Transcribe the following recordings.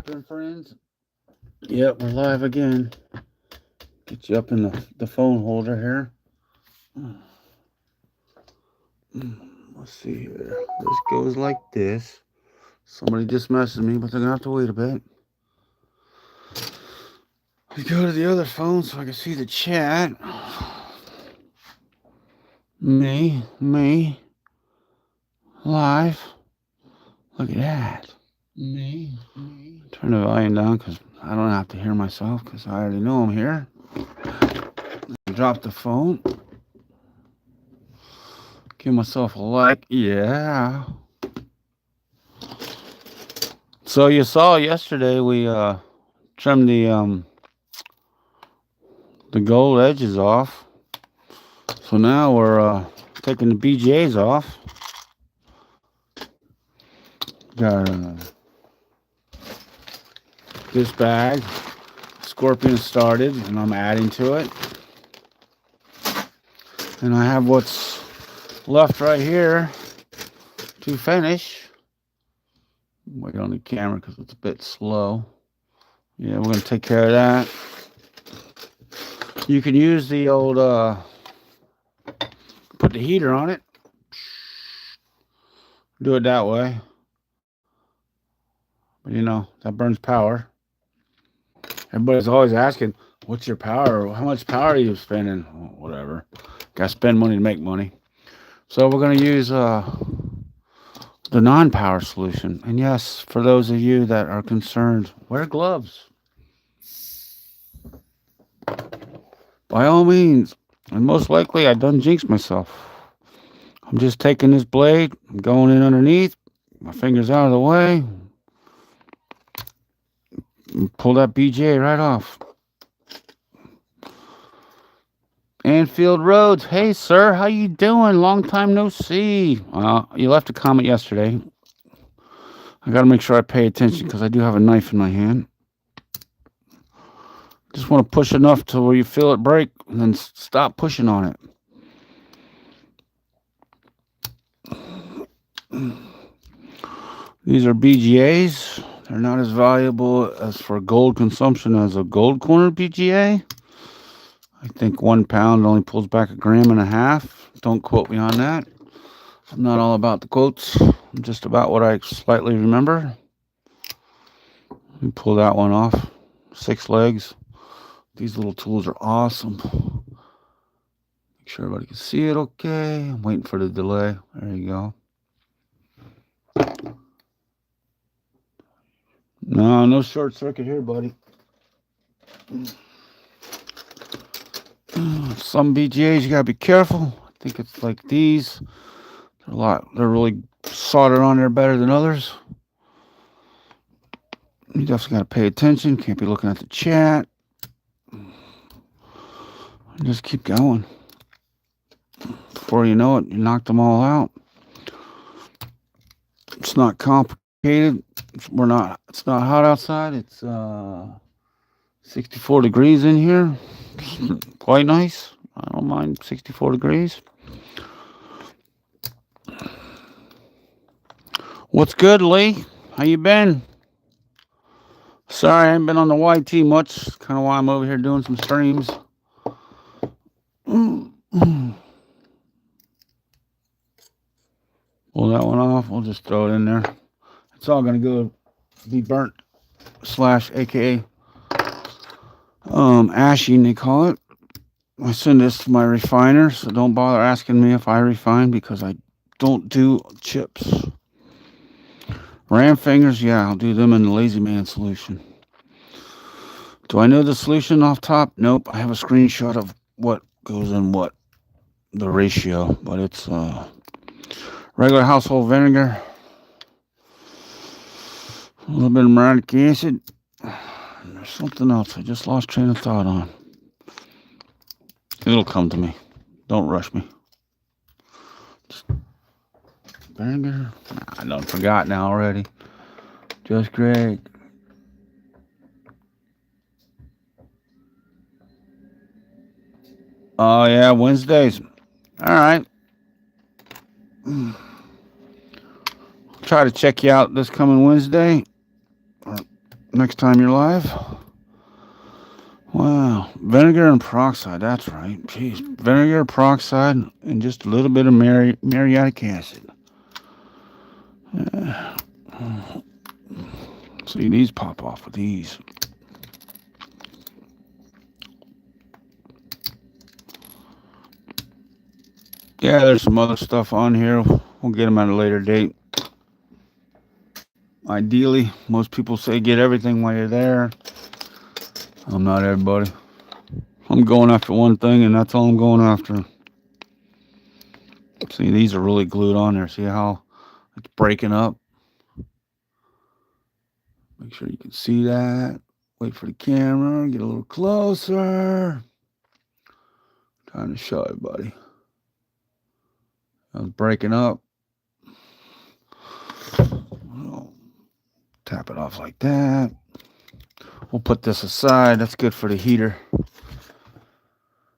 happening, friends? Yep, we're live again. Get you up in the phone holder here. Let's see here. This goes like this. Somebody just messaged me, but they're gonna have to wait a bit. Let's go to the other phone so I can see the chat. Me, live. Look at that. Me. Turn the volume down because I don't have to hear myself because I already know I'm here. Drop the phone. Give myself a like. Yeah. So you saw yesterday we trimmed the gold edges off. So now we're taking the BGAs off. Got this bag. Scorpion started, and I'm adding to it. And I have what's left right here to finish. Wait on the camera because it's a bit slow. Yeah, we're going to take care of that. You can use the old, put the heater on it. Do it that way. But you know, that burns power. Everybody's always asking, what's your power? How much power are you spending? Whatever. Got to spend money to make money. So we're going to use the non-power solution. And yes, for those of you that are concerned, wear gloves. By all means. And most likely I done jinxed myself. I'm just taking this blade, I'm going in underneath, my fingers out of the way, and pull that BGA right off. Anfield Roads, hey sir, how you doing? Long time no see. You left a comment yesterday. I gotta make sure I pay attention because I do have a knife in my hand. Just want to push enough to where you feel it break and then stop pushing on it. These are BGAs. They're not as valuable as for gold consumption as a gold corner BGA. I think 1 pound only pulls back 1.5 grams. Don't quote me on that. I'm not all about the quotes. I'm just about what I slightly remember. We pull that one off. 6 legs. These little tools are awesome. Make sure everybody can see it okay. I'm waiting for the delay. There you go. No short circuit here, buddy. Some BGAs you gotta be careful. I think it's like these. They're really soldered on there better than others. You definitely gotta pay attention. Can't be looking at the chat. Just keep going. Before you know it, you knock them all out. It's not complicated. It's not hot outside. It's 64 degrees in here. Quite nice. I don't mind 64 degrees. What's good, Lee? How you been? Sorry, I haven't been on the YT much. That's kind of why I'm over here doing some streams. Pull that one off. We'll just throw it in there. It's all going to go be burnt / aka ashing, they call it. I send this to my refiner, so don't bother asking me if I refine because I don't do chips. Ram fingers, yeah, I'll do them in the Lazy Man solution. Do I know the solution off top? Nope. I have a screenshot of what goes in what, the ratio, but it's regular household vinegar, a little bit of muriatic acid. There's something else I just lost train of thought on. It'll come to me. Don't rush me. Just vinegar. I done forgot now already. Just great. Oh yeah, Wednesdays. All right. Try to check you out this coming Wednesday. Or next time you're live. Wow, vinegar and peroxide. That's right. Jeez, vinegar, peroxide, and just a little bit of muriatic acid. See, these pop off with these. Yeah, there's some other stuff on here. We'll get them at a later date. Ideally, most people say get everything while you're there. I'm not everybody. I'm going after one thing, and that's all I'm going after. See, these are really glued on there. See how it's breaking up? Make sure you can see that. Wait for the camera. Get a little closer. Trying to show everybody. I was breaking up. Tap it off like that. We'll put this aside. That's good for the heater.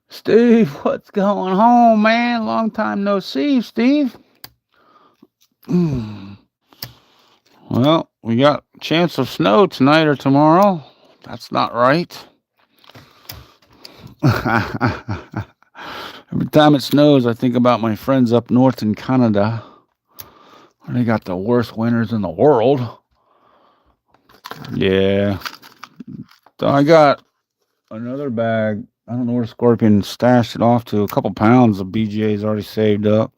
Steve, what's going on, man? Long time no see, Steve. Well, we got a chance of snow tonight or tomorrow. That's not right. Every time it snows, I think about my friends up north in Canada. They got the worst winters in the world. Yeah. So I got another bag. I don't know where Scorpion stashed it off to. A couple pounds of BJ's already saved up.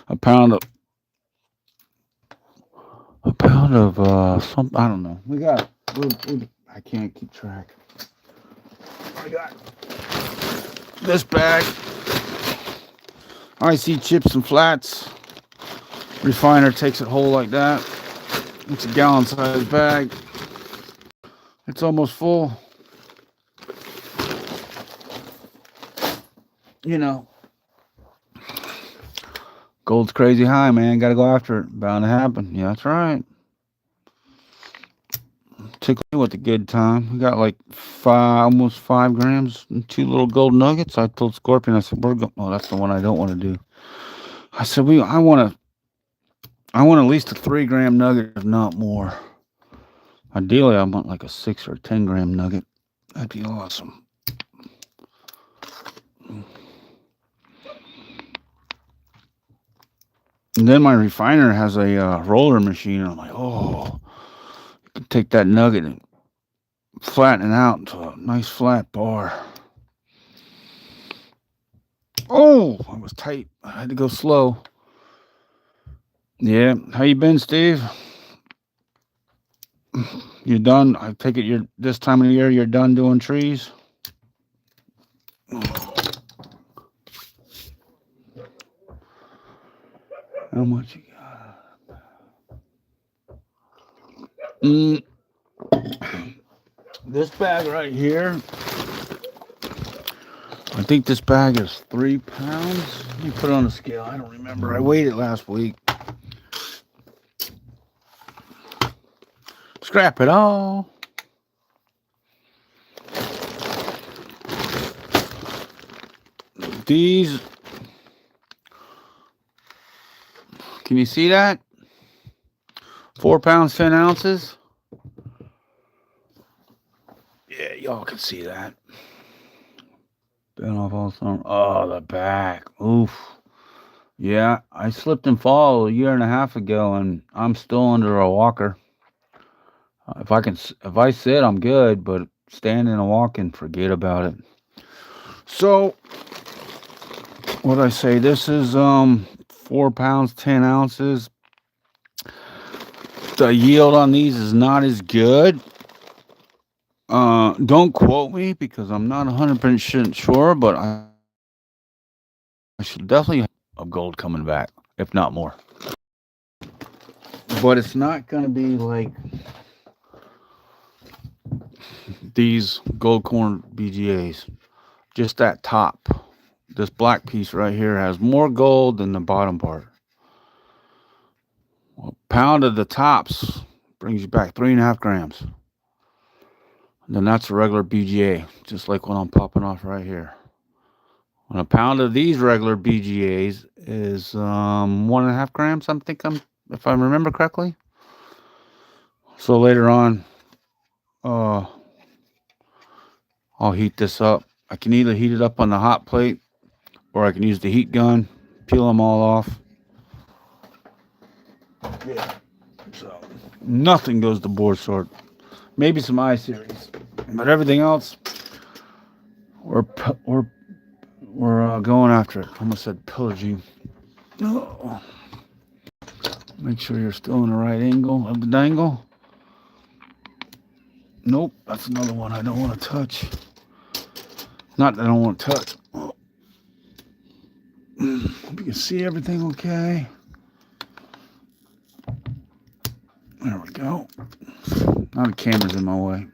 A pound of something. I don't know. I can't keep track. I got this bag. IC chips and flats. Refiner takes it whole like that. It's a gallon size bag. It's almost full. You know, gold's crazy high, man. Got to go after it. Bound to happen. Yeah, that's right. Tickle me with a good time. We got like almost 5 grams and 2 little gold nuggets. I told Scorpion, I said, oh, that's the one I don't want to do. I said, I want at least a 3-gram nugget, if not more. Ideally, I want like a 6 or 10-gram nugget. That'd be awesome. And then my refiner has a roller machine. And I'm like, oh, you can take that nugget and flatten it out into a nice flat bar. Oh, I was tight. I had to go slow. Yeah. How you been, Steve? You done? I take it this time of the year you're done doing trees? How much you got? This bag right here, I think this bag is 3 pounds. Let me put it on the scale. I don't remember. I weighed it last week. Scrap it all. These, can you see that? 4 pounds, 10 ounces. Yeah, y'all can see that. Been off all summer. Oh, the back. Oof. Yeah, I slipped and fall a year and a half ago, and I'm still under a walker. If I sit, I'm good, but standing and walking, forget about it. So, what I say? This is 4 pounds, 10 ounces. The yield on these is not as good. Don't quote me because I'm not 100% sure, but I should definitely have of gold coming back, if not more. But it's not going to be like these gold corn BGAs. Just that top. This black piece right here has more gold than the bottom part. A pound of the tops brings you back 3.5 grams. And then that's a regular BGA, just like what I'm popping off right here. And a pound of these regular BGAs is 1.5 grams. If I remember correctly. So later on, I'll heat this up. I can either heat it up on the hot plate, or I can use the heat gun, peel them all off. Yeah. So nothing goes to board sort. Maybe some I-Series, but everything else, we're going after it. I almost said pillaging. Oh. Make sure you're still in the right angle of the dangle. Nope, that's another one I don't want to touch. Not that I don't want to touch. Oh. You can see everything okay. There we go. Now the camera's in my way.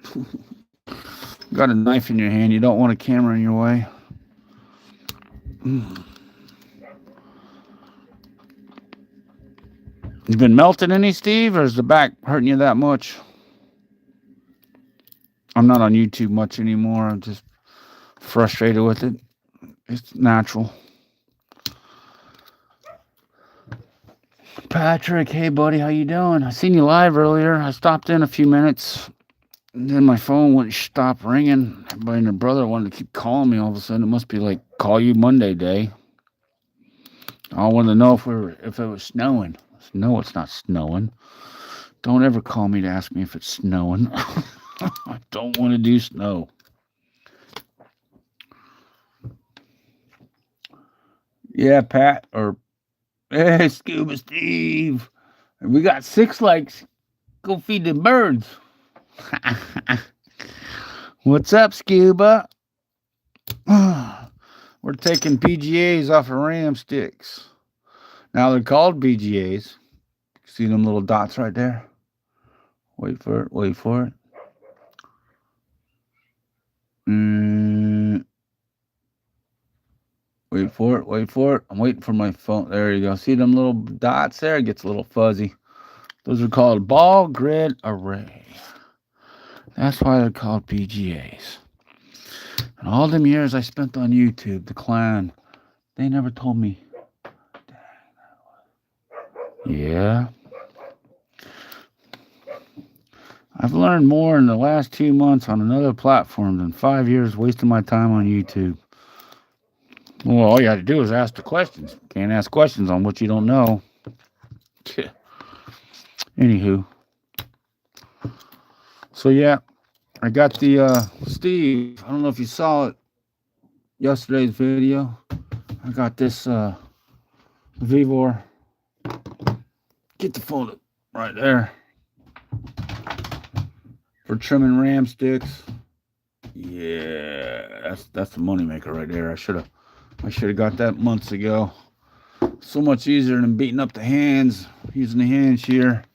Got a knife in your hand. You don't want a camera in your way. You been melting any, Steve, or is the back hurting you that much? I'm not on YouTube much anymore. I'm just frustrated with it. It's natural. Patrick, hey buddy, how you doing? I seen you live earlier. I stopped in a few minutes, and then my phone wouldn't stop ringing. Everybody and their brother wanted to keep calling me all of a sudden. It must be like call you Monday day. I wanted to know if it was snowing. No, it's not snowing. Don't ever call me to ask me if it's snowing. I don't want to do snow. Yeah, Pat, or hey, Scuba Steve. We got 6 likes. Go feed the birds. What's up, Scuba? We're taking PGAs off of Ram sticks. Now they're called BGAs. See them little dots right there? Wait for it. Wait for it. Wait for it. Wait for it. I'm waiting for my phone. There you go. See them little dots there? It gets a little fuzzy. Those are called ball grid array. That's why they're called PGAs. And all them years I spent on YouTube, the clan, they never told me. Yeah. I've learned more in the last 2 months on another platform than 5 years wasting my time on YouTube. Well, all you have to do is ask the questions. Can't ask questions on what you don't know. Anywho. So, yeah, I got the, Steve, I don't know if you saw it, yesterday's video. I got this, Vevor. Get the phone right there. For trimming ram sticks. Yeah, that's the moneymaker right there. I should have got that months ago. So much easier than beating up the hands using the hand shear.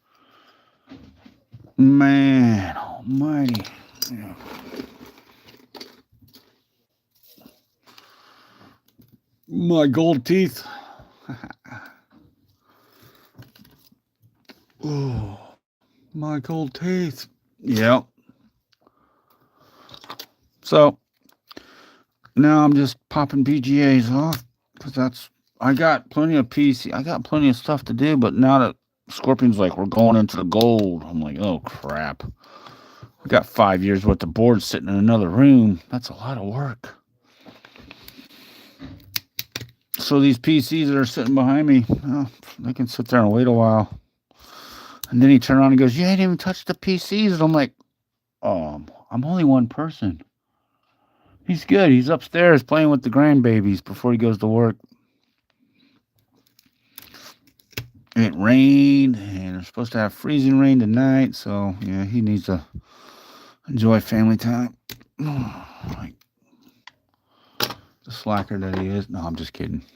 Man almighty. Yeah. My gold teeth. Oh, my gold teeth. Yep. So now I'm just popping PGAs off because I got plenty of PC. I got plenty of stuff to do, but now that Scorpion's like, we're going into the gold, I'm like, oh crap. I got 5 years worth of boards sitting in another room. That's a lot of work. So these PCs that are sitting behind me, they can sit there and wait a while. And then he turned around and goes, you ain't even touched the PCs. And I'm like, I'm only one person. He's good. He's upstairs playing with the grandbabies before he goes to work. It rained, and we're supposed to have freezing rain tonight. So, yeah, he needs to enjoy family time. Like the slacker that he is. No, I'm just kidding.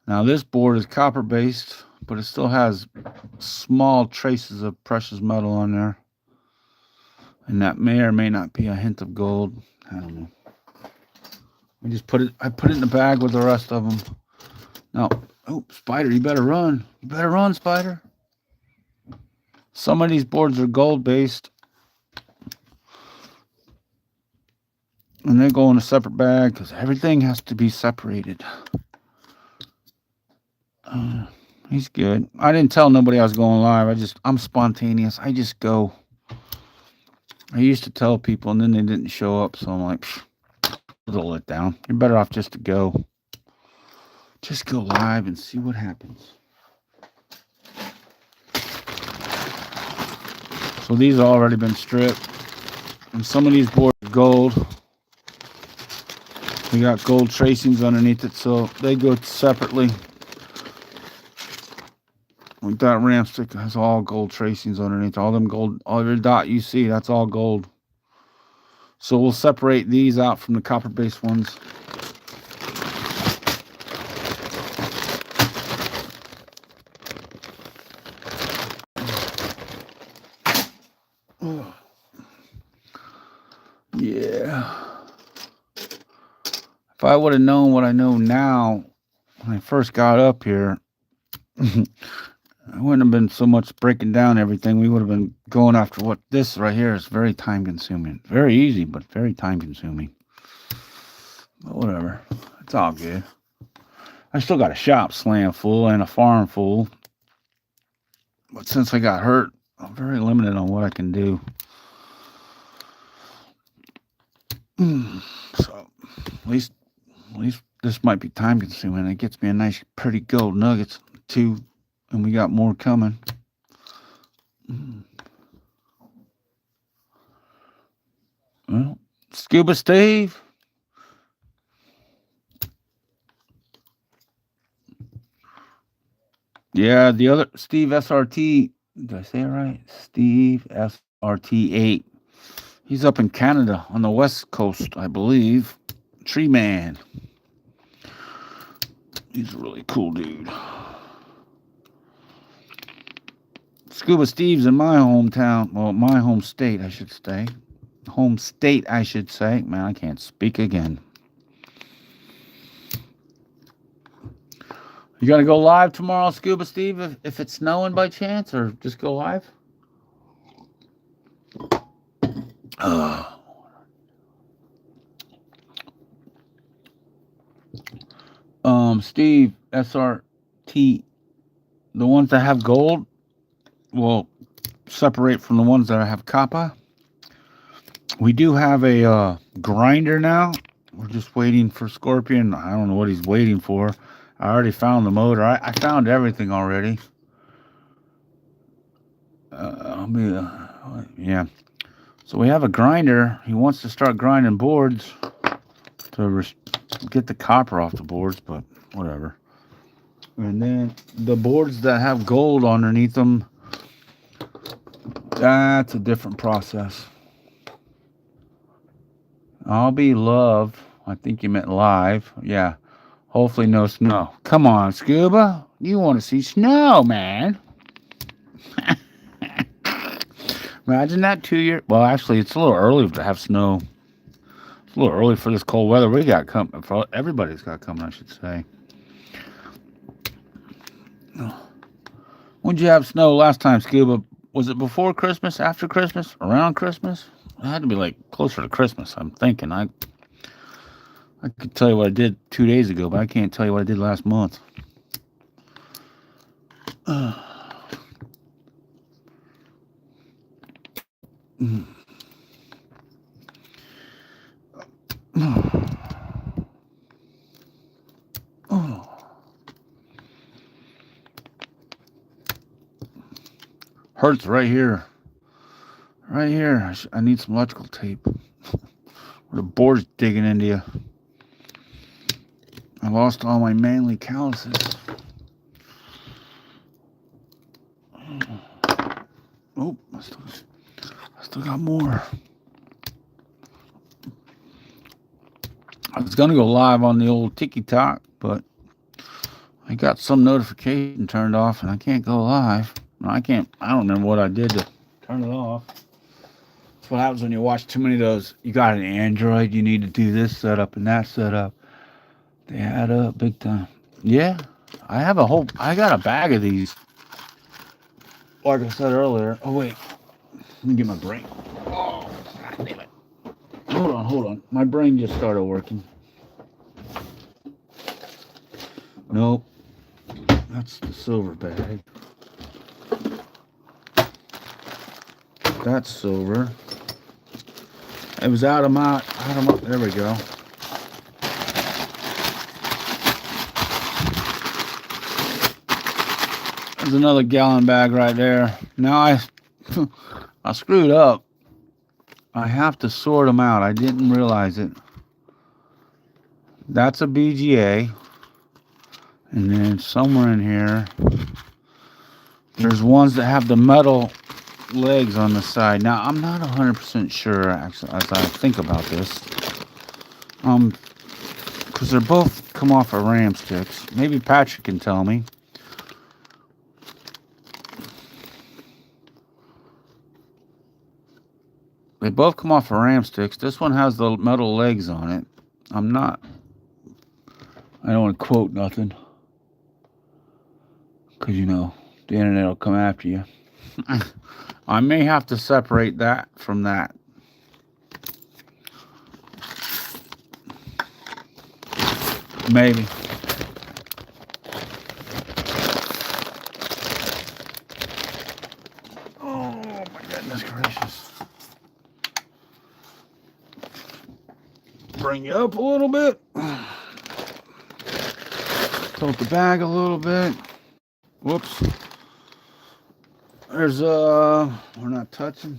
Now, this board is copper-based, but it still has small traces of precious metal on there. And that may or may not be a hint of gold. I don't know. I put it in the bag with the rest of them. Now, oh, Spider, you better run. You better run, Spider. Some of these boards are gold-based. And they go in a separate bag because everything has to be separated. He's good. I didn't tell nobody I was going live. I'm spontaneous. I just go. I used to tell people, and then they didn't show up. So I'm like, it's a letdown. You're better off just to go. Just go live and see what happens. So these have already been stripped. And some of these boards are gold. We got gold tracings underneath it, so they go separately. Like that ram stick has all gold tracings underneath. All them gold, all your dot you see, that's all gold. So we'll separate these out from the copper-based ones. Yeah. If I would have known what I know now when I first got up here, I wouldn't have been so much breaking down everything. We would have been going after what this right here is very time consuming. Very easy, but very time consuming. But whatever. It's all good. I still got a shop slam full and a farm full. But since I got hurt, I'm very limited on what I can do. So at least this might be time consuming. It gets me a nice pretty gold nuggets too. And we got more coming. Well, Scuba Steve. Yeah, the other Steve SRT. Did I say it right? Steve SRT 8. He's up in Canada on the west coast, I believe. Tree Man. He's a really cool dude. Scuba Steve's in my hometown. Well, my home state, I should say. Home state, I should say. Man, I can't speak again. You gonna go live tomorrow, Scuba Steve, if it's snowing by chance, or just go live? Steve SRT, the ones that have gold will separate from the ones that have copper. We do have a grinder now. We're just waiting for Scorpion. I don't know what he's waiting for. I already found the motor. I found everything already. Yeah. So we have a grinder. He wants to start grinding boards to get the copper off the boards, but whatever. And then the boards that have gold underneath them, that's a different process. I'll be love. I think you meant live. Yeah. Hopefully no snow. Come on, Scuba. You want to see snow, man. Imagine that 2 year. Well, actually, it's a little early to have snow. It's a little early for this cold weather we got coming. Everybody's got coming, I should say. When'd you have snow last time, Scuba? Was it before Christmas, after Christmas, around Christmas? It had to be like closer to Christmas, I'm thinking. I could tell you what I did 2 days ago, but I can't tell you what I did last month. Hurts right here. Right here. I need some electrical tape. Where the board's digging into you. I lost all my manly calluses. Oh, I still got more. I was going to go live on the old TikTok, but I got some notification turned off and I can't go live. I don't remember what I did to turn it off. That's what happens when you watch too many of those. You got an Android, you need to do this setup and that setup. They add up big time. Yeah, I got a bag of these. Like I said earlier. Oh, wait. Let me get my brain. Oh, damn it. Hold on. My brain just started working. Nope. That's the silver bag. That's silver. It was out of my, there we go. There's another gallon bag right there. Now I screwed up. I have to sort them out. I didn't realize it. That's a BGA. And then somewhere in here, there's ones that have the metal legs on the side. Now, I'm not 100% sure, actually, as I think about this. Because they're both come off of ram sticks. Maybe Patrick can tell me. They both come off of ram sticks. This one has the metal legs on it. I don't want to quote nothing. Because, you know, the internet will come after you. I may have to separate that from that. Maybe. Oh, my goodness gracious. Bring you up a little bit. Tilt the bag a little bit. Whoops. There's we're not touching.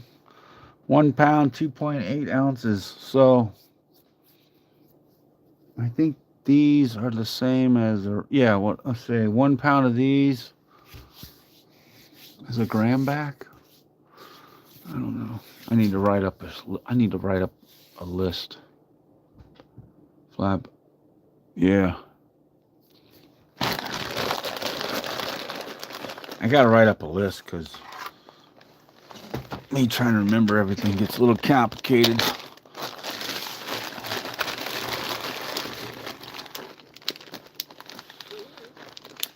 1 pound, 2.8 ounces. So I think these are the same as, yeah, what let's say 1 pound of these is a gram back. I don't know. I need to write up a list. Flap. Yeah. I gotta write up a list because me trying to remember everything gets a little complicated.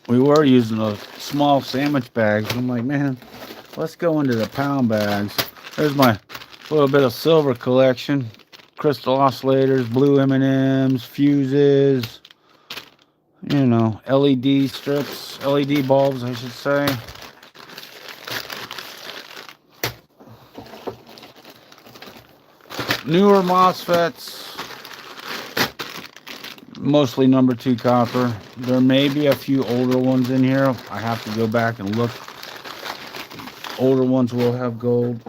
We were using those small sandwich bags. I'm like, man, let's go into the pound bags. There's my little bit of silver collection. Crystal oscillators, blue M&Ms, fuses, you know, LED strips, LED bulbs, I should say. Newer MOSFETs, mostly number 2 copper. There may be a few older ones in here. I have to go back and look. Older ones will have gold.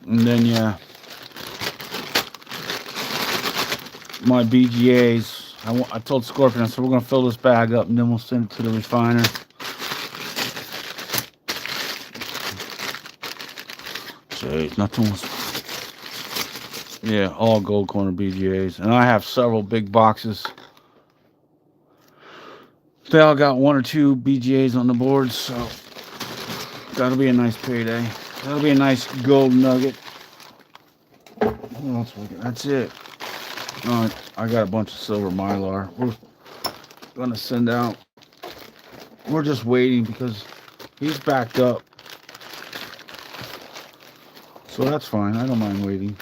And then, yeah, my BGAs. I told Scorpion, I said, we're going to fill this bag up and then we'll send it to the refiner. Jeez, nothing was... Yeah, all gold corner BGAs. And I have several big boxes. They all got 1 or 2 BGAs on the board, so that'll be a nice payday. That'll be a nice gold nugget. What else we got? That's it. I got a bunch of silver Mylar. We're gonna send out. We're just waiting because he's backed up. So that's fine. I don't mind waiting.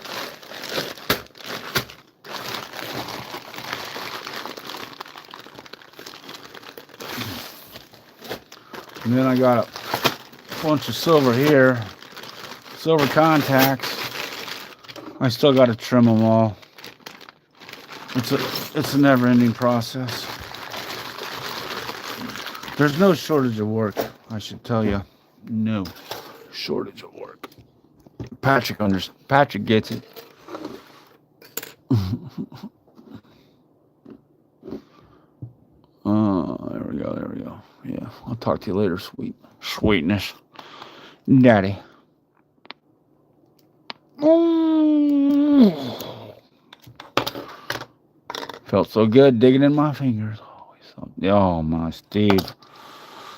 And then I got a bunch of silver here. Silver contacts. I still got to trim them all. It's a never-ending process. There's no shortage of work, I should tell you. No shortage of work. Patrick gets it. There we go. Yeah, I'll talk to you later, sweetness. Daddy. Felt so good digging in my fingers. Oh, my Steve.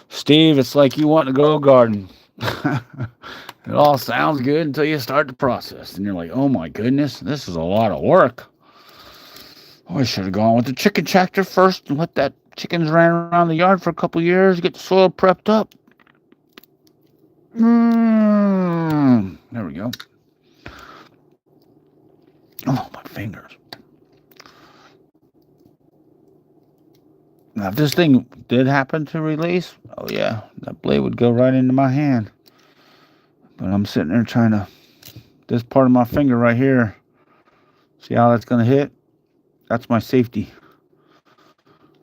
Steve, it's like you want to grow a garden. It all sounds good until you start the process. And you're like, oh my goodness, this is a lot of work. Oh, I should have gone with the chicken tractor first and let that chickens ran around the yard for a couple years, get the soil prepped up. There we go. Oh, my fingers. Now, if this thing did happen to release, oh yeah, that blade would go right into my hand. But I'm sitting there trying to, this part of my finger right here, see how that's going to hit? That's my safety.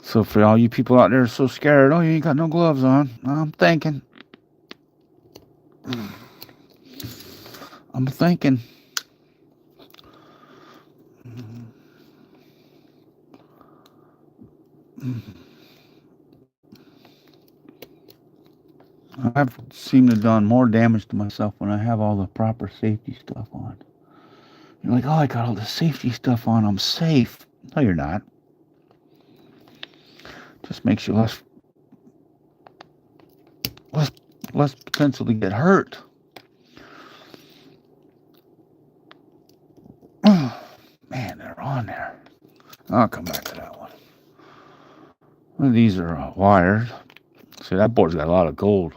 So for all you people out there so scared, oh, you ain't got no gloves on, I'm thinking. I've seemed to have done more damage to myself when I have all the proper safety stuff on. You're like, oh, I got all the safety stuff on, I'm safe. No, you're not. Just makes you less potential to get hurt. Man, they're on there. I'll come back to that one. Well, these are wired. See, that board's got a lot of gold.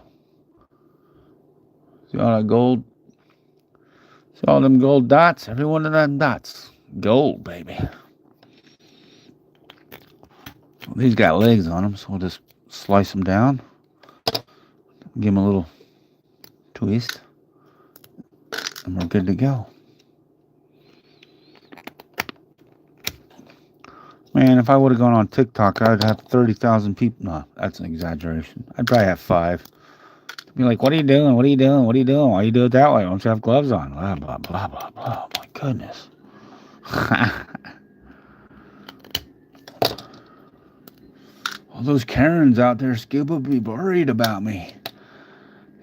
See all that gold? See all them gold dots? Every one of them dots. Gold, baby. Well, these got legs on them, so we'll just slice them down. Give them a little twist. And we're good to go. Man, if I would have gone on TikTok, I'd have 30,000 people. No, that's an exaggeration. I'd probably have 5. Be like, what are you doing? What are you doing? What are you doing? Why you do it that way? Why don't you have gloves on? Blah, blah, blah, blah, blah. Oh, my goodness. All those Karens out there, Scuba, be worried about me.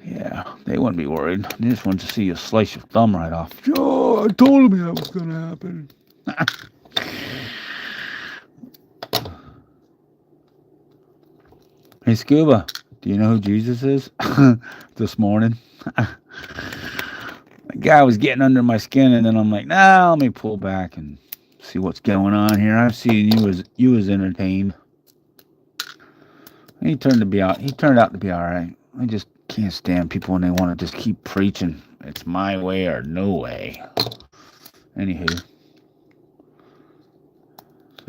Yeah, they wouldn't be worried. They just wanted to see you slice your thumb right off. Oh, I told me that was going to happen. Hey, Scuba, do you know who Jesus is? This morning. The guy was getting under my skin, and then I'm like, nah, let me pull back and see what's going on here. I've seen you was entertained. He turned out to be all right. I just can't stand people when they want to just keep preaching. It's my way or no way. Anywho.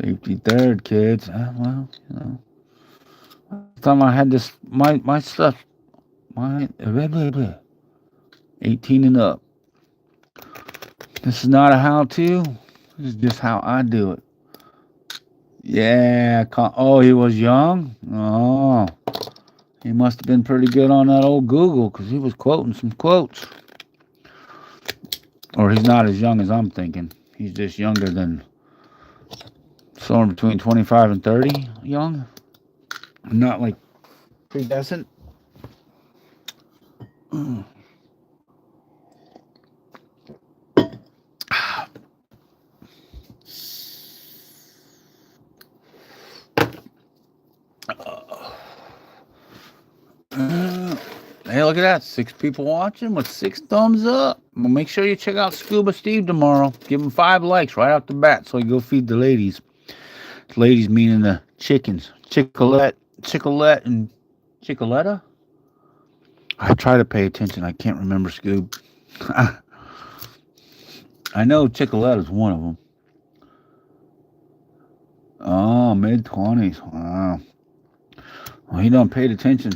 Safety third, kids. Well, you know. Last time I had this, my stuff, 18 and up. This is not a how-to. This is just how I do it. Yeah. Oh, he was young? Oh. He must have been pretty good on that old Google because he was quoting some quotes. Or he's not as young as I'm thinking. He's just younger than somewhere between 25 and 30 young. Not like predestined. Hey, look at that. 6 people watching with 6 thumbs up. Well, make sure you check out Scuba Steve tomorrow. Give him 5 likes right off the bat so he go feed the ladies. The ladies meaning the chickens. Chicolette and Chicoletta? I try to pay attention. I can't remember, Scoob. I know Chicoletta's one of them. Oh, mid-20s. Wow. Well, he done paid attention.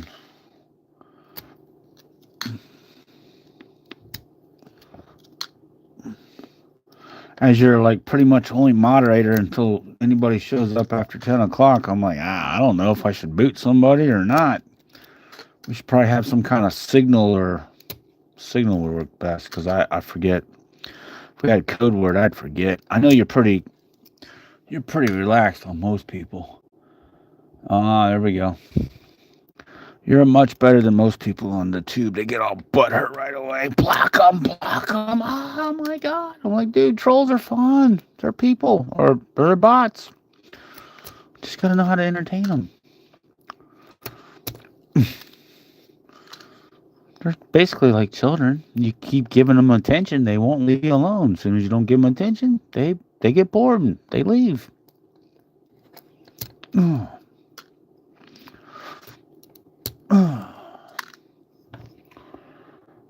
As you're like pretty much only moderator until anybody shows up after 10 o'clock, I'm like, I don't know if I should boot somebody or not. We should probably have some kind of signal would work best because I forget. If we had code word, I'd forget. I know you're pretty relaxed on most people. There we go. You're much better than most people on the tube. They get all butthurt right away. Block them. Oh my God. I'm like, dude, trolls are fun. They're people or they're bots. Just gotta know how to entertain them. They're basically like children. You keep giving them attention, they won't leave you alone. As soon as you don't give them attention, they get bored and they leave.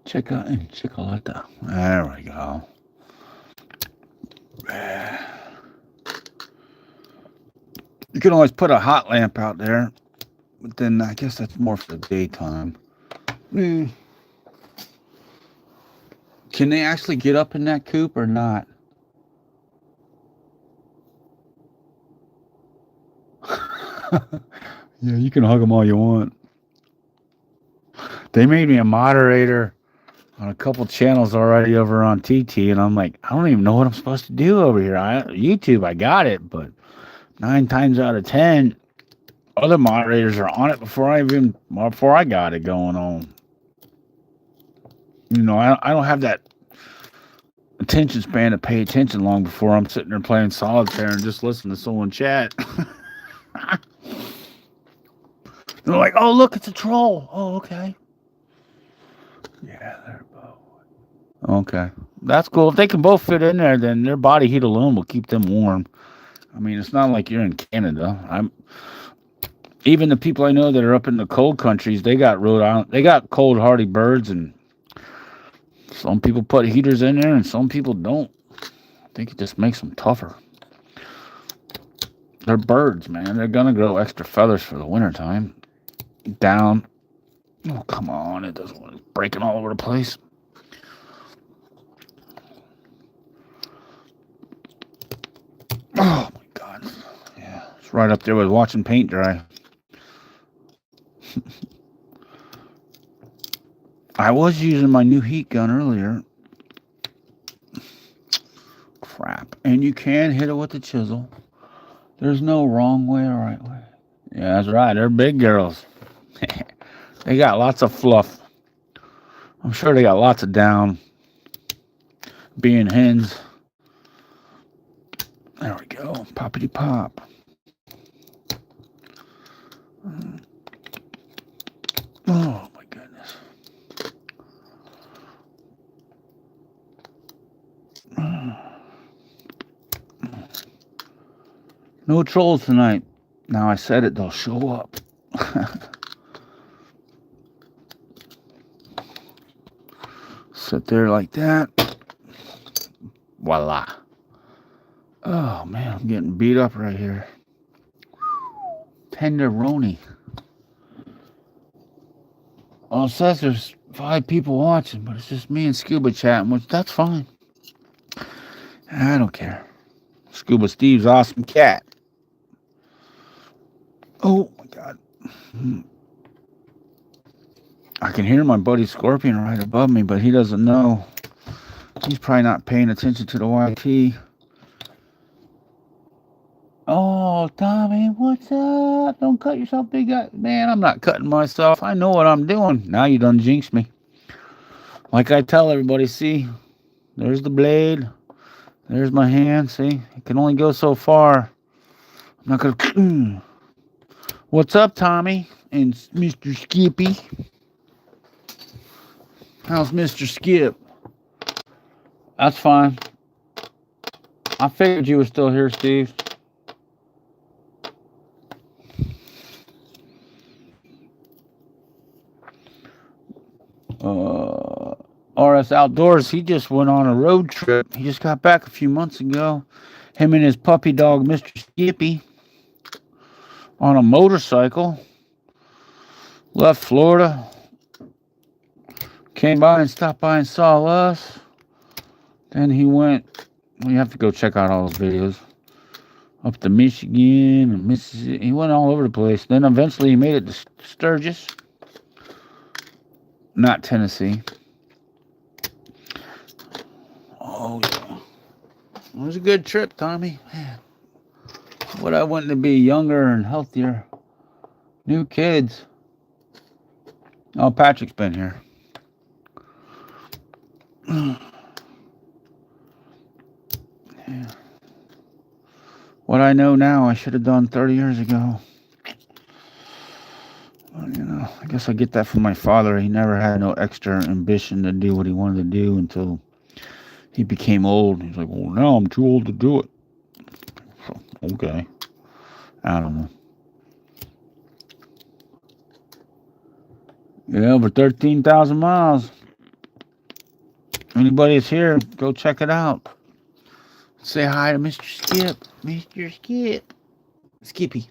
Chicolata. There we go. can always put a hot lamp out there, but then I guess that's more for the daytime. Can they actually get up in that coop or not? Yeah, you can hug them all you want. They made me a moderator on a couple channels already over on TT, and I'm like, I don't even know what I'm supposed to do over here. YouTube, I got it, but 9 times out of 10, other moderators are on it before I got it going on. You know, I don't have that attention span to pay attention long before I'm sitting there playing solitaire and just listen to someone chat. They're like, oh, look, it's a troll. Oh, okay. Yeah, they're both. Okay. That's cool. If they can both fit in there, then their body heat alone will keep them warm. I mean, it's not like you're in Canada. Even the people I know that are up in the cold countries, they got Rhode Island. They got cold hardy birds, and some people put heaters in there, and some people don't. I think it just makes them tougher. They're birds, man. They're gonna grow extra feathers for the wintertime. Down. Oh, come on. It doesn't want it breaking all over the place. Oh, my God. Yeah, it's right up there with watching paint dry. I was using my new heat gun earlier. Crap. And you can hit it with the chisel. There's no wrong way or right way. Yeah, that's right. They're big girls. They got lots of fluff. I'm sure they got lots of down. Being hens. There we go. Poppity pop. Oh, my goodness. No trolls tonight. Now I said it, they'll show up. Sit there like that. Voila. Oh, man, I'm getting beat up right here. Tenderoni. Well, it says there's 5 people watching, but it's just me and Scuba chatting, which that's fine. I don't care. Scuba Steve's awesome cat. Oh, my God. I can hear my buddy Scorpion right above me, but he doesn't know. He's probably not paying attention to the YT. Oh, Tommy, what's up? Don't cut yourself big. Man, I'm not cutting myself. I know what I'm doing. Now you done jinxed me. Like I tell everybody, see, there's the blade. There's my hand, see? It can only go so far. I'm not going to... What's up, Tommy and Mr. Skippy? How's Mr. Skip? That's fine. I figured you were still here, Steve. RS Outdoors, he just went on a road trip. He just got back a few months ago. Him and his puppy dog, Mr. Skippy, on a motorcycle. Left Florida. Came by and stopped by and saw us. Then he went, you have to go check out all those videos. Up to Michigan and Mississippi. He went all over the place. Then eventually he made it to Sturgis. Not Tennessee. Oh, yeah. It was a good trip, Tommy. Man. What I wanted to be younger and healthier. New kids. Oh, Patrick's been here. Yeah. What I know now, I should have done 30 years ago. Well, you know, I guess I get that from my father. He never had no extra ambition to do what he wanted to do until he became old. He's like, well, now I'm too old to do it. So, okay. I don't know. Yeah, over 13,000 miles. Anybody that's here, go check it out. Say hi to Mr. Skip. Mr. Skip. Skippy.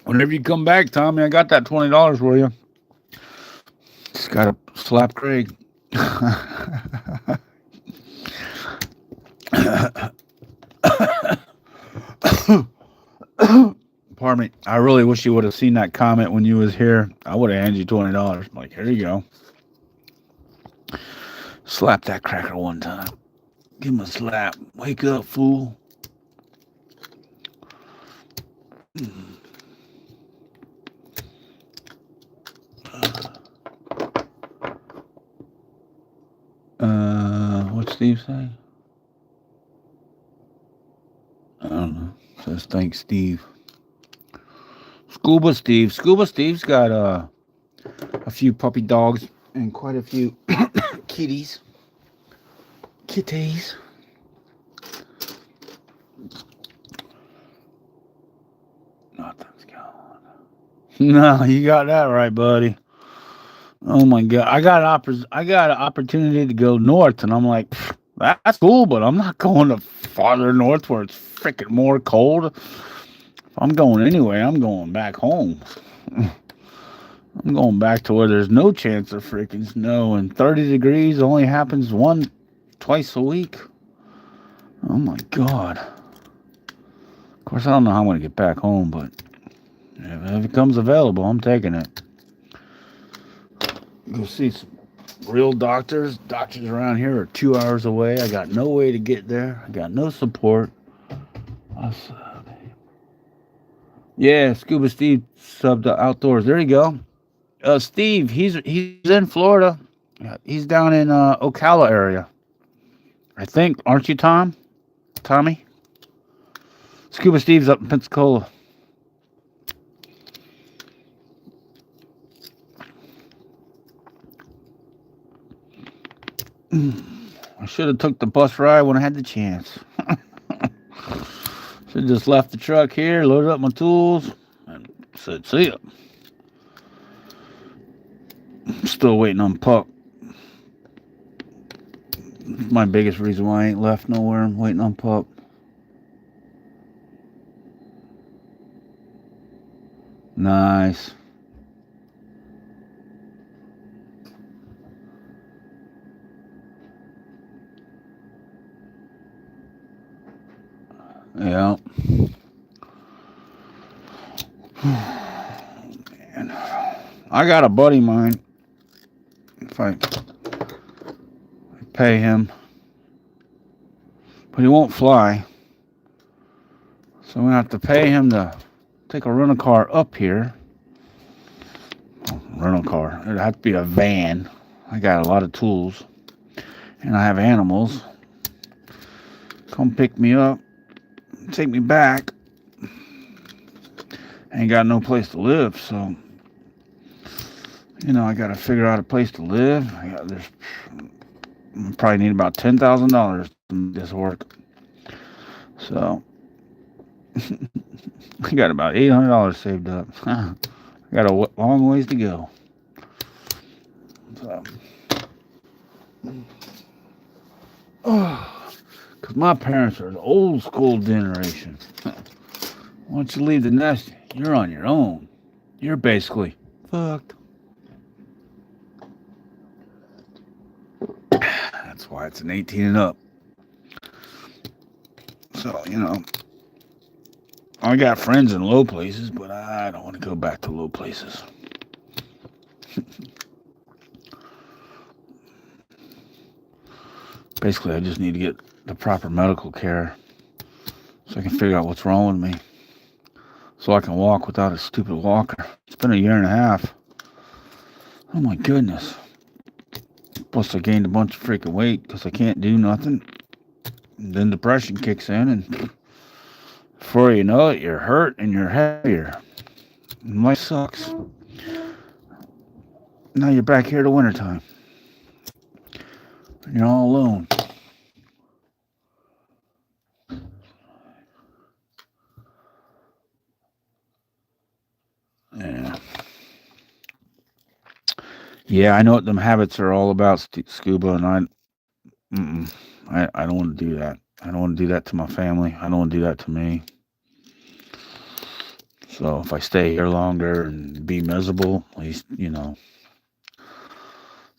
Whenever you come back, Tommy, I got that $20 for you. Just gotta slap Craig. Pardon me. I really wish you would have seen that comment when you was here. I would have handed you $20. Like, here you go. Slap that cracker one time. Give him a slap. Wake up, fool. What's Steve say? I don't know. Says thanks, Steve. Scuba Steve. Scuba Steve's got a few puppy dogs and quite a few kitties. Kitties. Nothing's going. No, you got that right, buddy. Oh my god, I got an opportunity to go north, and I'm like, that's cool, but I'm not going to farther north where it's freaking more cold. If I'm going anyway, I'm going back home. I'm going back to where there's no chance of freaking snow, and 30 degrees only happens twice a week. Oh my god. Of course, I don't know how I'm going to get back home, but if it comes available, I'm taking it. Go see some real doctors. Doctors around here are 2 hours away. I got no way to get there. I got no support. Yeah, Scuba Steve subbed to Outdoors. There you go. Steve, he's in Florida. He's down in Ocala area. I think, aren't you, Tommy? Scuba Steve's up in Pensacola. I should have took the bus ride when I had the chance. Should have just left the truck here, loaded up my tools, and said, see ya. Still waiting on Pup. My biggest reason why I ain't left nowhere. I'm waiting on Pup. Nice. Yeah. Man. I got a buddy of mine. If I pay him, but he won't fly. So I'm going to have to pay him to take a rental car up here. Rental car. It'd have to be a van. I got a lot of tools. And I have animals. Come pick me up. Take me back. Ain't got no place to live, so I got to figure out a place to live. I probably need about $10,000 to make this work. So I got about $800 saved up. I got a long ways to go. So, because my parents are the old school generation. Once you leave the nest, you're on your own. You're basically fucked. That's why it's an 18 and up. So, I got friends in low places, but I don't want to go back to low places. Basically, I just need to get the proper medical care so I can figure out what's wrong with me. So I can walk without a stupid walker. It's been a year and a half. Oh my goodness. Plus I gained a bunch of freaking weight because I can't do nothing. And then depression kicks in, and before you know it, you're hurt and you're heavier. And life sucks. Now you're back here to wintertime. And you're all alone. Yeah, I know what them habits are all about, Scuba, and I don't want to do that. I don't want to do that to my family. I don't want to do that to me. So if I stay here longer and be miserable, at least, you know,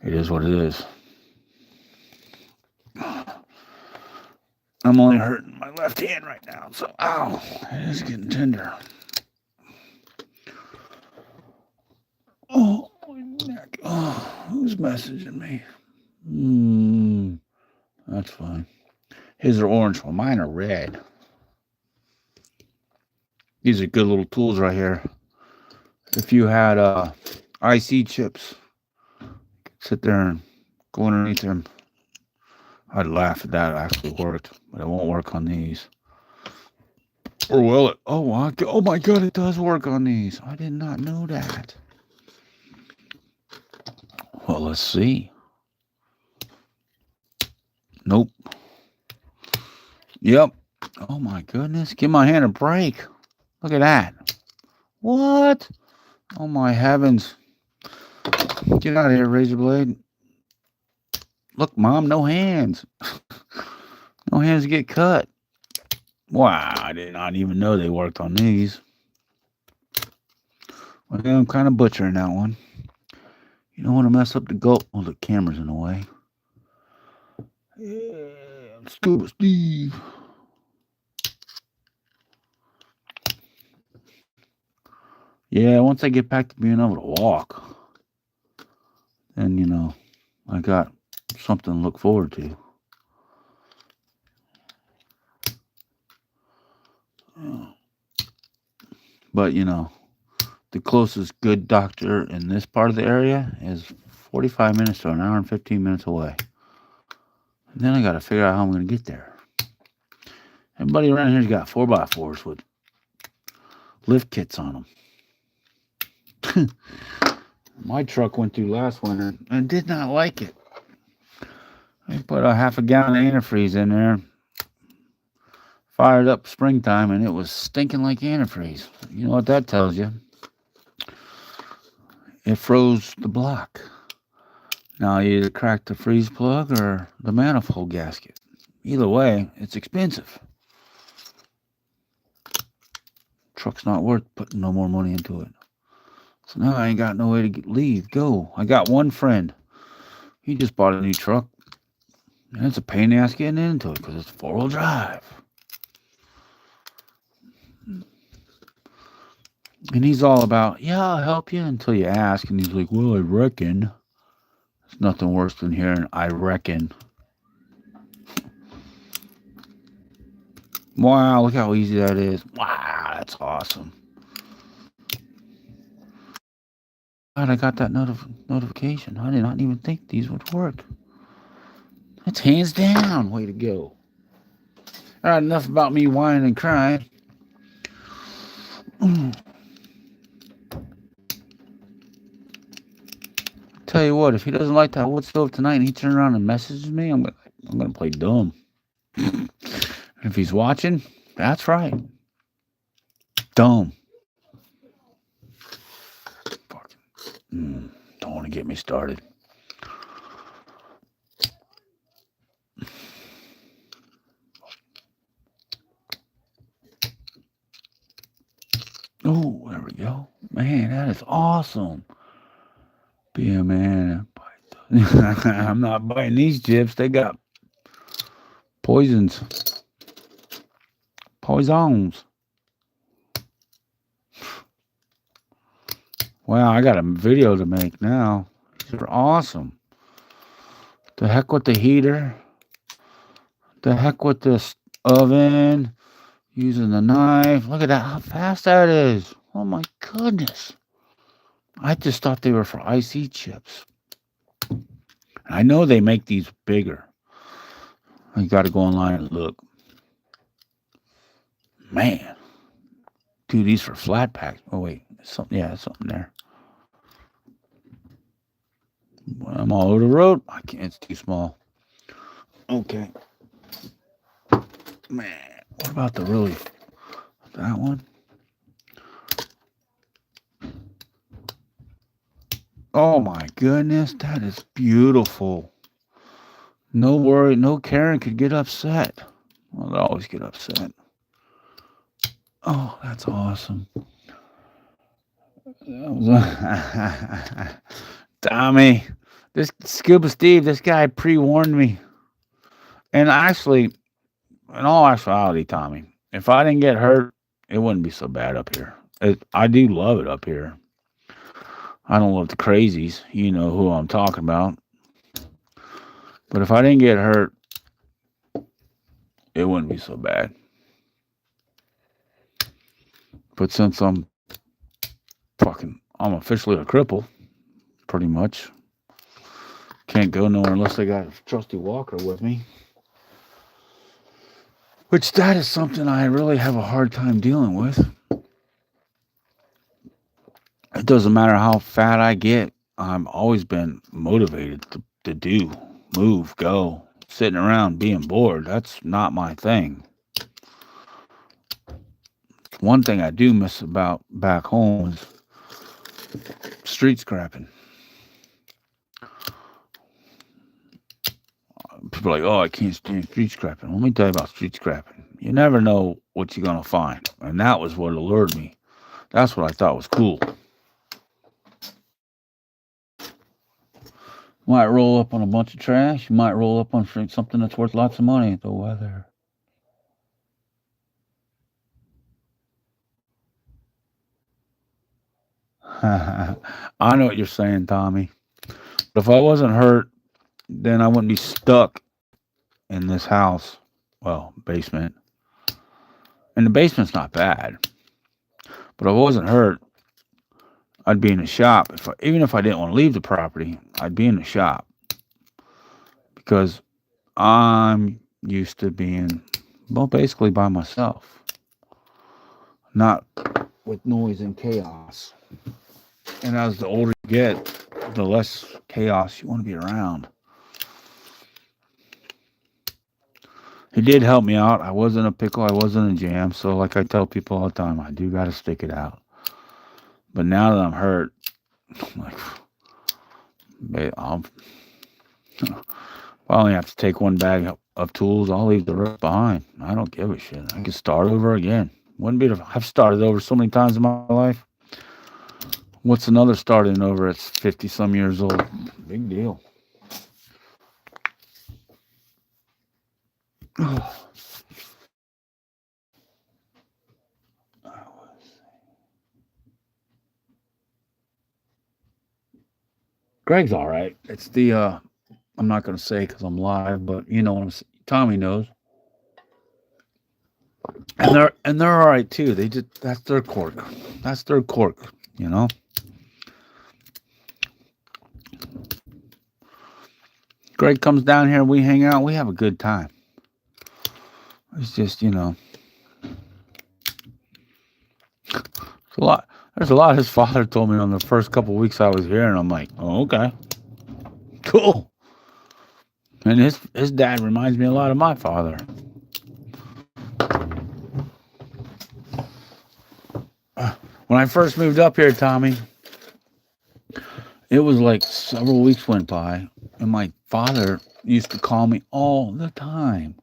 it is what it is. I'm only hurting my left hand right now, so ow, it is getting tender. Oh, my neck. Oh, who's messaging me? That's fine. His are orange, well, mine are red. These are good little tools right here. If you had IC chips, sit there and go underneath them. I'd laugh if that actually worked, but it won't work on these. Or will it? Oh my God, it does work on these. I did not know that. Well, let's see. Nope. Yep. Oh my goodness. Give my hand a break. Look at that. What? Oh my heavens. Get out of here, razor blade. Look, Mom, no hands. No hands get cut. Wow, I did not even know they worked on these. Well, I'm kind of butchering that one. You don't want to mess up the gulp. Oh, the camera's in the way. Yeah, Scuba Steve. Yeah, once I get back to being able to walk, then, you know, I got something to look forward to. But, you know, the closest good doctor in this part of the area is 45 minutes to an hour and 15 minutes away. And then I got to figure out how I'm going to get there. Everybody around here's got 4x4s with lift kits on them. My truck went through last winter and did not like it. I put a half a gallon of antifreeze in there, fired up springtime, and it was stinking like antifreeze. You know what that tells you? It froze the block. Now you either crack the freeze plug or the manifold gasket. Either way, it's expensive. Truck's not worth putting no more money into it. So now I ain't got no way to leave. Go. I got one friend. He just bought a new truck. And it's a pain in the ass getting into it because it's 4-wheel drive. And he's all about, yeah, I'll help you until you ask. And he's like, well, I reckon. There's nothing worse than hearing, I reckon. Wow, look how easy that is. Wow, that's awesome. God, I got that notification. I did not even think these would work. That's hands down. Way to go. All right, enough about me whining and crying. Tell you what, if he doesn't like that wood stove tonight and he turns around and messages me, I'm gonna play dumb. If he's watching, that's right. Dumb. Fucking. Don't want to get me started. Oh, there we go. Man, that is awesome. Be a man. I'm not buying these chips. They got poisons. Poisons. Wow, I got a video to make now. These are awesome. The heck with the heater. The heck with this oven. Using the knife. Look at that. How fast that is. Oh my goodness. I just thought they were for IC chips. I know they make these bigger. I got to go online and look. Man. Dude, these for flat packs. Oh, wait. Something there. I'm all over the road. I can't. It's too small. Okay. Man. What about that one? Oh my goodness, that is beautiful. No worry, no Karen could get upset. Well, they always get upset. Oh, that's awesome. Tommy, this Scuba Steve, this guy pre-warned me. And actually, in all actuality, Tommy, if I didn't get hurt, it wouldn't be so bad up here. I do love it up here. I don't love the crazies. You know who I'm talking about. But if I didn't get hurt, it wouldn't be so bad. But since I'm officially a cripple, pretty much. Can't go nowhere unless I got a trusty walker with me. Which that is something I really have a hard time dealing with. It doesn't matter how fat I get. I've always been motivated to move, go. Sitting around being bored, that's not my thing. One thing I do miss about back home is street scrapping. People are like, oh, I can't stand street scrapping. Let me tell you about street scrapping. You never know what you're going to find. And that was what allured me. That's what I thought was cool. Might roll up on a bunch of trash. You might roll up on something that's worth lots of money. The weather. I know what you're saying, Tommy. But if I wasn't hurt, then I wouldn't be stuck in this house. Well, basement. And the basement's not bad. But if I wasn't hurt, I'd be in the shop. Even if I didn't want to leave the property, I'd be in the shop. Because I'm used to being, well, basically by myself. Not with noise and chaos. And as the older you get, the less chaos you want to be around. He did help me out. I was in a pickle. I was in a jam. So like I tell people all the time, I do got to stick it out. But now that I'm hurt, I'm like, I only have to take one bag of tools. I'll leave the rest behind. I don't give a shit. I can start over again. Wouldn't be I've started over so many times in my life. What's another starting over at 50 some years old? Big deal. Greg's all right. It's the I'm not going to say because I'm live, but you know what I'm saying. Tommy knows. And they're all right too. They just that's their quirk. That's their quirk, you know. Greg comes down here, we hang out, we have a good time. It's just, you know, it's a lot. There's a lot his father told me on the first couple of weeks I was here, and I'm like, oh, okay, cool. And his dad reminds me a lot of my father. When I first moved up here, Tommy, it was like several weeks went by, and my father used to call me all the time.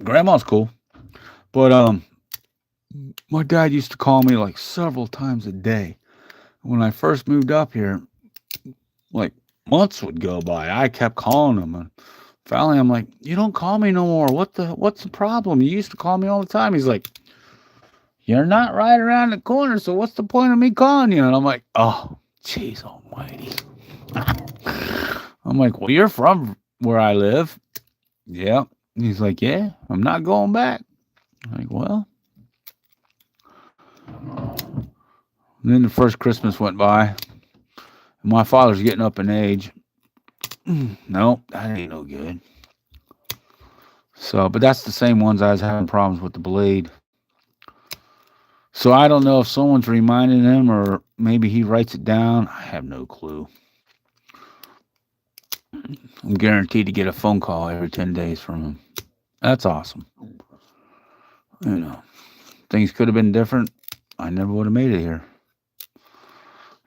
Grandma's cool, but my dad used to call me like several times a day. When I first moved up here, like months would go by. I kept calling him, and finally, I'm like, "You don't call me no more. What's the problem? You used to call me all the time." He's like, "You're not right around the corner, so what's the point of me calling you?" And I'm like, "Oh, jeez almighty." I'm like, "Well, you're from where I live." Yeah. He's like, "Yeah, I'm not going back." I'm like, "Well." And then the first Christmas went by. My father's getting up in age. Nope, that ain't no good. So, but that's the same ones I was having problems with the blade. So I don't know if someone's reminding him or maybe he writes it down. I have no clue. I'm guaranteed to get a phone call every 10 days from him. That's awesome. You know, things could have been different. I never would have made it here.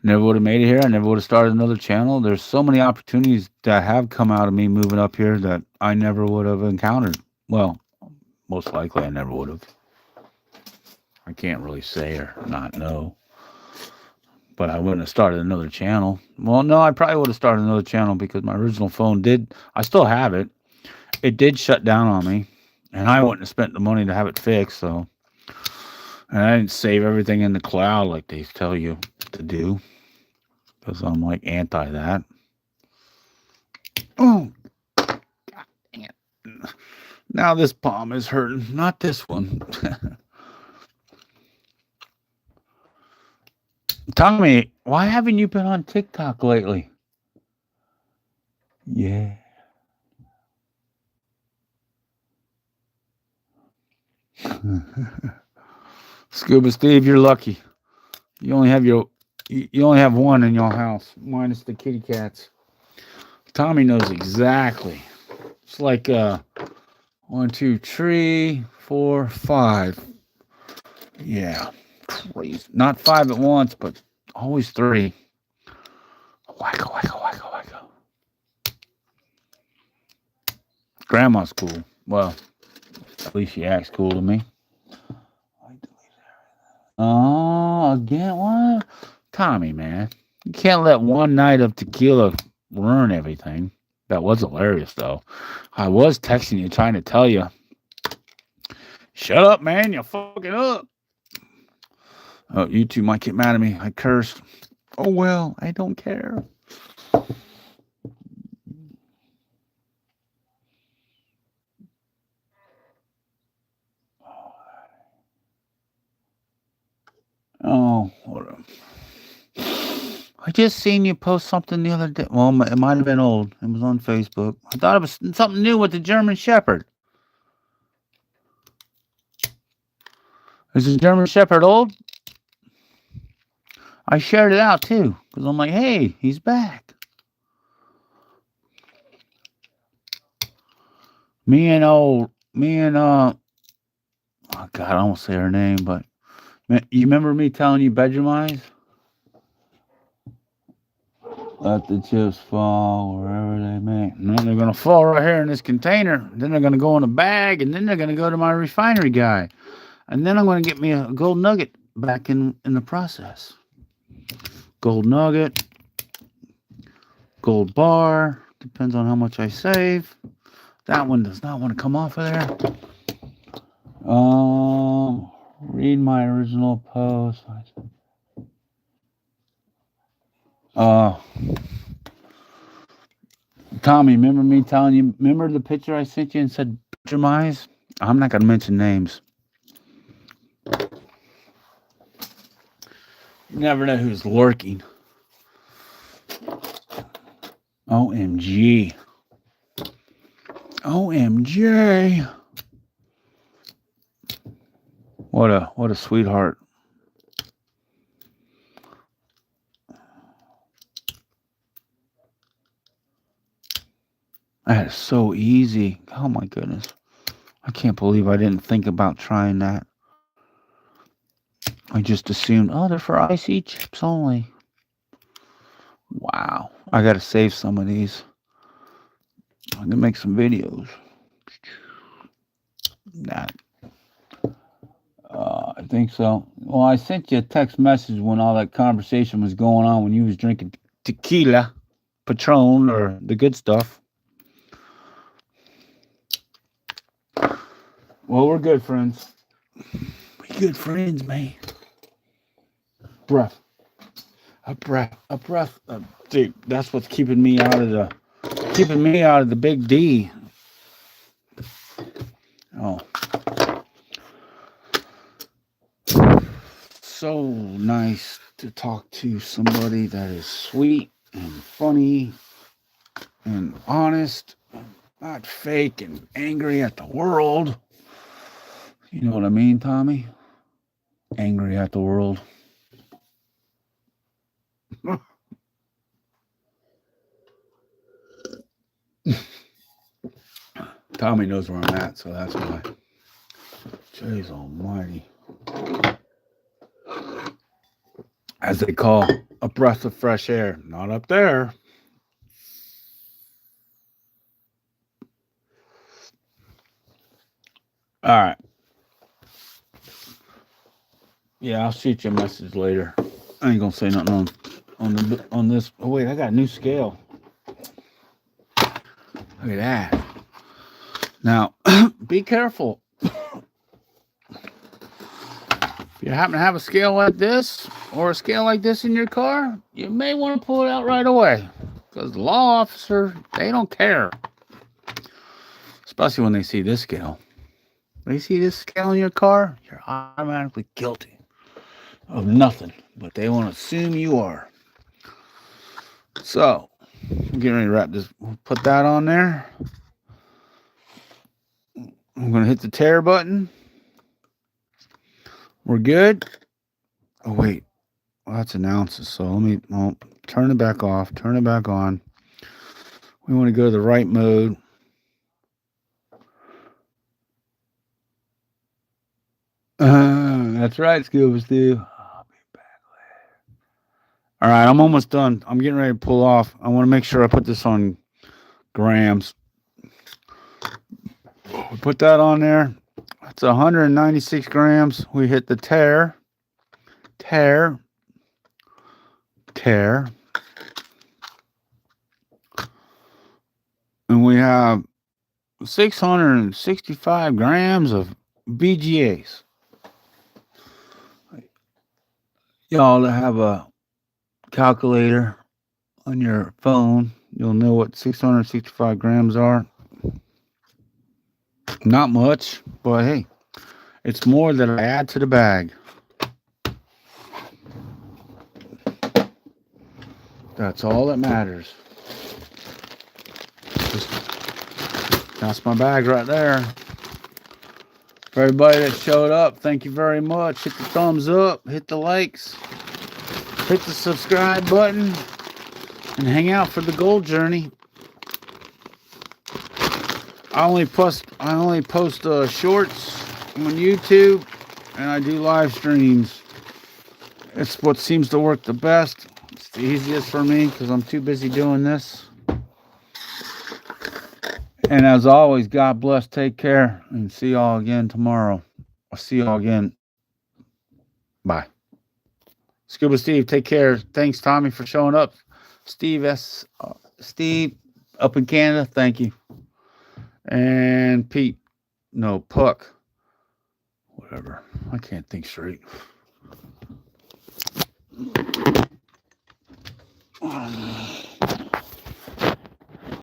Never would have made it here. I never would have started another channel. There's so many opportunities that have come out of me moving up here that I never would have encountered. Well, most likely I never would have. I can't really say or not know. But I wouldn't have started another channel. Well, no, I probably would have started another channel because my original phone did. I still have it. It did shut down on me, and I wouldn't have spent the money to have it fixed. So, and I didn't save everything in the cloud like they tell you to do because I'm like anti that. Oh, God dang it! Now this palm is hurting, not this one. Tommy, why haven't you been on TikTok lately? Yeah. Scuba Steve, you're lucky. You only have you only have one in your house, minus the kitty cats. Tommy knows exactly. It's like 1, 2, 3, 4, 5. Yeah, crazy. Not 5 at once, but always 3. Wacko, wacko, wacko, wacko. Grandma's cool. Well, at least she acts cool to me. Oh, again? What? Tommy, man. You can't let one night of tequila ruin everything. That was hilarious, though. I was texting you trying to tell you, shut up, man. You're fucking up. Oh, you two might get mad at me. I cursed. Oh, well, I don't care. Oh, what I just seen you post something the other day. Well, it might have been old. It was on Facebook. I thought it was something new with the German Shepherd. Is the German Shepherd old? I shared it out too because I'm like, hey, he's back. Me and oh God, I won't say her name, but you remember me telling you bedroom eyes? Let the chips fall wherever they may. And then they're gonna fall right here in this container. Then they're gonna go in a bag, and then they're gonna go to my refinery guy, and then I'm gonna get me a gold nugget back in the process. Gold nugget, gold bar. Depends on how much I save. That one does not want to come off of there. Read my original post. Tommy, remember me telling you? Remember the picture I sent you and said bedroom eyes? I'm not gonna mention names. You never know who's lurking. OMG. OMG. What a sweetheart. That is so easy. Oh my goodness. I can't believe I didn't think about trying that. I just assumed, oh, they're for IC chips only. Wow. I gotta save some of these. I'm gonna make some videos. That. I think so. Well, I sent you a text message when all that conversation was going on when you was drinking tequila, Patron, or the good stuff. Well, we're good friends. We good friends, man. Breath. A breath. Dude, that's what's keeping me out of the big D. Oh. So nice to talk to somebody that is sweet and funny and honest, not fake and angry at the world. You know what I mean, Tommy? Angry at the world. Tommy knows where I'm at, so that's why. Jeez almighty. As they call a breath of fresh air. Not up there. All right. Yeah, I'll shoot you a message later. I ain't gonna say nothing on this. Oh wait, I got a new scale. Look at that. Now, be careful. If you happen to have a scale like this or a scale like this in your car, you may want to pull it out right away because the law officer, they don't care. Especially when they see this scale. They see this scale in your car, you're automatically guilty of nothing, but they want to assume you are. So, I'm getting ready to wrap this. We'll put that on there. I'm going to hit the tare button. We're good. Oh, wait. Well, that's an ounces. So let me turn it back off, turn it back on. We want to go to the right mode. That's right, Scuba Steve. I'll be back later. All right, I'm almost done. I'm getting ready to pull off. I want to make sure I put this on grams. We put that on there. That's 196 grams. We hit the tare. And we have 665 grams of BGAs. Y'all that have a calculator on your phone, you'll know what 665 grams are. Not much, but hey, it's more that I add to the bag. That's all that matters. That's my bag right there. For everybody that showed up, thank you very much. Hit the thumbs up, hit the likes, hit the subscribe button, and hang out for the gold journey. I only post shorts on YouTube, and I do live streams. It's what seems to work the best. It's the easiest for me because I'm too busy doing this. And as always, God bless, take care, and see y'all again tomorrow. I'll see y'all again. Bye. Scuba Steve, take care. Thanks, Tommy, for showing up. Steve up in Canada, thank you. And Pete, no, Puck, whatever. I can't think straight.